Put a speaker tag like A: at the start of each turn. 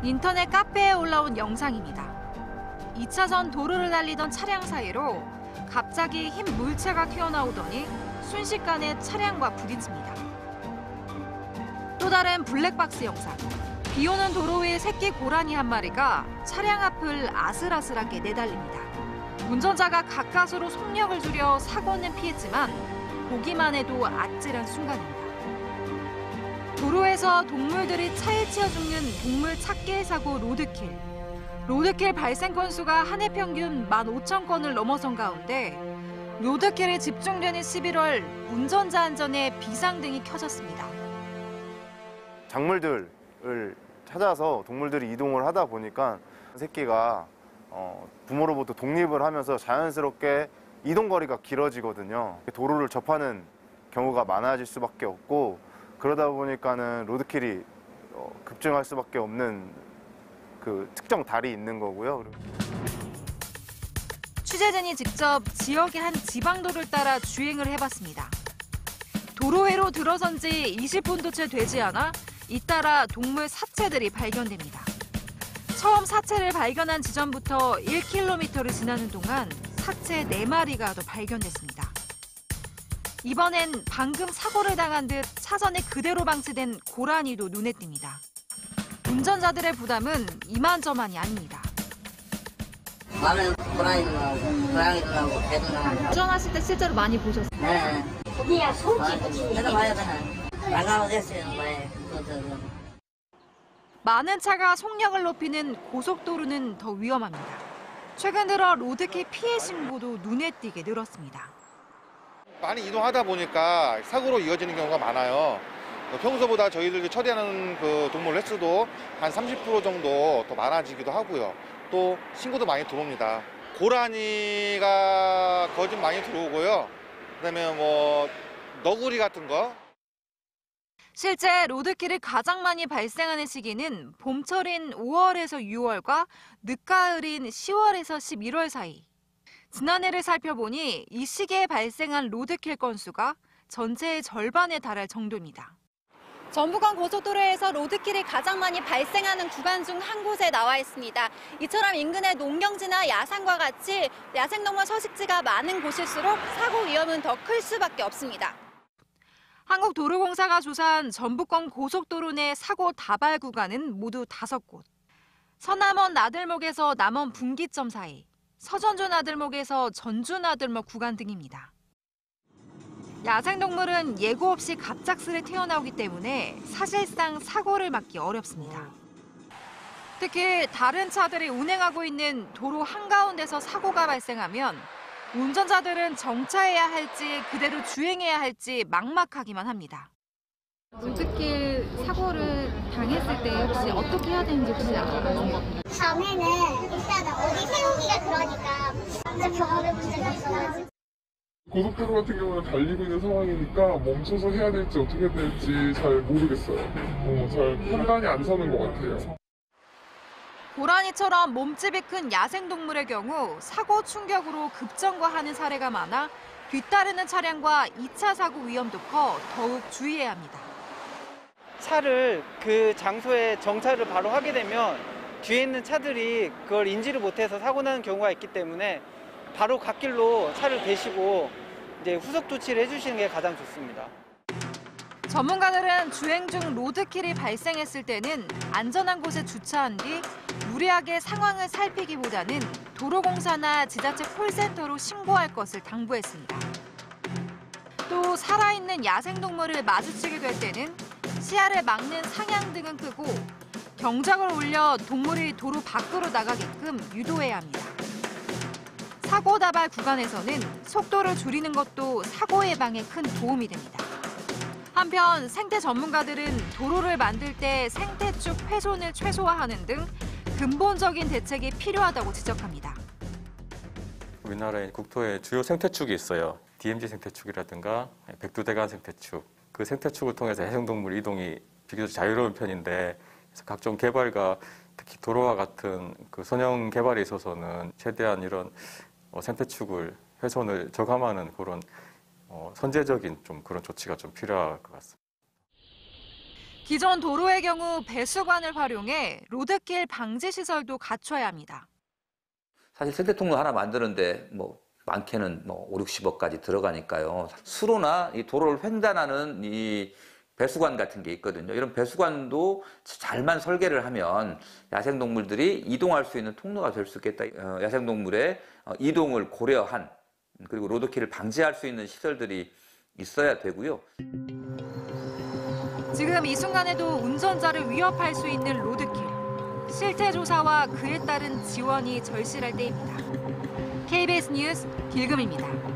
A: 인터넷 카페에 올라온 영상입니다. 2차선 도로를 달리던 차량 사이로 갑자기 흰 물체가 튀어나오더니 순식간에 차량과 부딪힙니다. 또 다른 블랙박스 영상. 비 오는 도로 위에 새끼 고라니 한 마리가 차량 앞을 아슬아슬하게 내달립니다. 운전자가 가까스로 속력을 줄여 사고는 피했지만 보기만 해도 아찔한 순간입니다. 도로에서 동물들이 차에 치여 죽는 동물 찾기 사고 로드킬. 로드킬 발생 건수가 한 해 평균 15,000건을 넘어선 가운데 로드킬에 집중되는 11월 운전자 안전에 비상등이 켜졌습니다.
B: 작물들을 찾아서 동물들이 이동을 하다 보니까 새끼가 부모로부터 독립을 하면서 자연스럽게 이동거리가 길어지거든요. 도로를 접하는 경우가 많아질 수밖에 없고 그러다 보니까는 로드킬이 급증할 수밖에 없는 그 특정 달이 있는 거고요.
A: 취재진이 직접 지역의 한 지방도를 따라 주행을 해봤습니다. 도로회로 들어선 지 20분도 채 되지 않아 잇따라 동물 사체들이 발견됩니다. 처음 사체를 발견한 지점부터 1km를 지나는 동안 사체 4마리가 더 발견됐습니다. 이번엔 방금 사고를 당한 듯 차선에 그대로 방치된 고라니도 눈에 띕니다. 운전자들의 부담은 이만저만이 아닙니다.
C: 밤에 고라니도 나오고 고양이도 나오고 개도 나오고.
A: 운전하실 때 실제로 많이 보셨어요?
C: 네. 내가 봐야 되나. 나가면 됐어요.
A: 많은 차가 속력을 높이는 고속도로는 더 위험합니다. 최근 들어 로드킬 피해 신고도 눈에 띄게 늘었습니다.
D: 많이 이동하다 보니까 사고로 이어지는 경우가 많아요. 평소보다 저희들이 처리하는 그 동물 횟수도 한 30% 정도 더 많아지기도 하고요. 또 신고도 많이 들어옵니다. 고라니가 거진 많이 들어오고요. 그다음에 뭐 너구리 같은 거.
A: 실제 로드킬이 가장 많이 발생하는 시기는 봄철인 5월에서 6월과 늦가을인 10월에서 11월 사이. 지난해를 살펴보니 이 시기에 발생한 로드킬 건수가 전체의 절반에 달할 정도입니다.
E: 전북권 고속도로에서 로드킬이 가장 많이 발생하는 구간 중 한 곳에 나와 있습니다. 이처럼 인근의 농경지나 야산과 같이 야생동물 서식지가 많은 곳일수록 사고 위험은 더 클 수밖에 없습니다.
A: 한국도로공사가 조사한 전북권 고속도로 내 사고 다발 구간은 모두 5곳. 서남원 나들목에서 남원 분기점 사이, 서전주 나들목에서 전주 나들목 구간 등입니다. 야생동물은 예고 없이 갑작스레 튀어나오기 때문에 사실상 사고를 막기 어렵습니다. 특히 다른 차들이 운행하고 있는 도로 한가운데서 사고가 발생하면 운전자들은 정차해야 할지 그대로 주행해야 할지 막막하기만 합니다.
F: 로드킬 사고를 당했을 때 혹시 어떻게 해야 되는지 혹시 알아요?
G: 밤에는 일단 어디 세우기가 그러니까 진짜 경험해본 적이 있어가지고.
H: 고속도로 같은 경우는 달리고 있는 상황이니까 멈춰서 해야 될지 어떻게 해야 될지 잘 모르겠어요. 잘 판단이 안 서는 것 같아요.
A: 고라니처럼 몸집이 큰 야생동물의 경우 사고 충격으로 급정거하는 사례가 많아 뒤따르는 차량과 2차 사고 위험도 커 더욱 주의해야 합니다.
I: 차를 그 장소에 정차를 바로 하게 되면 뒤에 있는 차들이 그걸 인지를 못해서 사고 나는 경우가 있기 때문에 바로 갓길로 차를 대시고 이제 후속 조치를 해주시는 게 가장 좋습니다.
A: 전문가들은 주행 중 로드킬이 발생했을 때는 안전한 곳에 주차한 뒤 무리하게 상황을 살피기보다는 도로공사나 지자체 콜센터로 신고할 것을 당부했습니다. 또 살아있는 야생동물을 마주치게 될 때는 시야를 막는 상향등은 끄고 경적을 울려 동물이 도로 밖으로 나가게끔 유도해야 합니다. 사고 다발 구간에서는 속도를 줄이는 것도 사고 예방에 큰 도움이 됩니다. 한편 생태 전문가들은 도로를 만들 때 생태축 훼손을 최소화하는 등 근본적인 대책이 필요하다고 지적합니다.
J: 우리나라의 국토에 주요 생태축이 있어요. DMZ 생태축이라든가 백두대간 생태축. 그 생태축을 통해서 해생동물 이동이 비교적 자유로운 편인데 그래서 각종 개발과 특히 도로와 같은 그 선형 개발에 있어서는 최대한 이런 생태축을 훼손을 저감하는 그런 선제적인 좀 그런 조치가 좀 필요할 것 같습니다.
A: 기존 도로의 경우 배수관을 활용해 로드킬 방지 시설도 갖춰야 합니다.
K: 사실 생태통로 하나 만드는데 많게는 5, 60억까지 들어가니까요. 수로나 이 도로를 횡단하는 이 배수관 같은 게 있거든요. 이런 배수관도 잘만 설계를 하면 야생동물들이 이동할 수 있는 통로가 될 수 있겠다. 야생동물의 이동을 고려한 그리고 로드킬을 방지할 수 있는 시설들이 있어야 되고요.
A: 지금 이 순간에도 운전자를 위협할 수 있는 로드킬. 실태 조사와 그에 따른 지원이 절실할 때입니다. KBS 뉴스 길금입니다.